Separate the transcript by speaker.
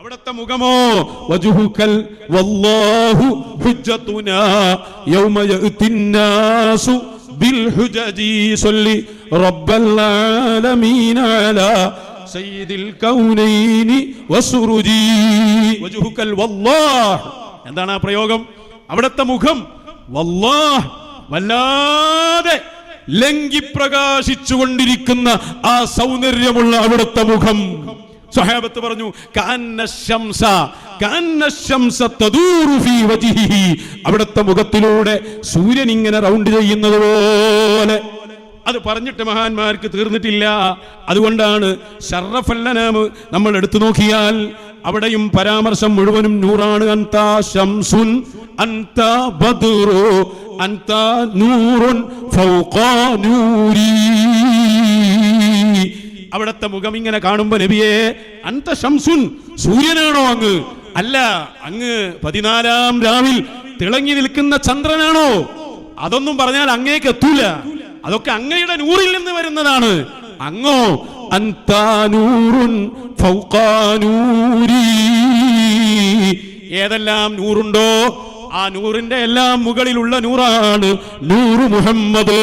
Speaker 1: അവിടുത്തെ മുഖമോ വജുഹുകൽ വല്ലാഹു ഹുജ്ജതുനാ യൗമ യഅതിന്നാസു ബിൽ ഹുജജി സല്ലി റബ്ബൽ ആലമീന അലാ സയ്യിദിൽ കൗനൈനി വസുറുജി വജുഹുകൽ വല്ലാഹ്. എന്താണ് ആ പ്രയോഗം? അവിടുത്തെ മുഖം വല്ലാഹ് വല്ലാതെ ലംഘി പ്രകാശിച്ചുകൊണ്ടിരിക്കുന്ന ആ സൗന്ദര്യമുള്ള അവിടുത്തെ മുഖം. സ്വഹാബത്ത് പറഞ്ഞു അവിടുത്തെ മുഖത്തിലൂടെ സൂര്യൻ ഇങ്ങനെ റൗണ്ട് ചെയ്യുന്നത് പോലെ. അത് പറഞ്ഞിട്ട് മഹാന്മാർക്ക് തീർന്നിട്ടില്ല. അതുകൊണ്ടാണ് ശറഫല്ലനാമ് നമ്മൾ എടുത്തു നോക്കിയാൽ അവിടെയും പരാമർശം മുഴുവനും നൂറാണ്. അന്ത ശംസുൻ അന്ത ബദ്റു അന്ത നൂറുൻ ഫൗഖാ നൂരി. അവിടുത്തെ മുഖം ഇങ്ങനെ കാണുമ്പോ നബിയെ അന്ത ശംസുൻ, സൂര്യനാണോ അങ്ങ്? അല്ല, അങ്ങ് 14-ാം രാവിൽ തിളങ്ങി നിൽക്കുന്ന ചന്ദ്രനാണോ? അതൊന്നും പറഞ്ഞാൽ അങ്ങേക്ക് എത്തൂല. അതൊക്കെ അങ്ങയുടെ നൂറിൽ നിന്ന് വരുന്നതാണ്. അങ്ങോ അന്ത നൂറുൻ ഫൗഖാ നൂരി. ഏതെല്ലാം നൂറുണ്ടോ ആ നൂറിന്റെ എല്ലാം മുകളിലുള്ള നൂറാണ് നൂറ് മുഹമ്മദ്.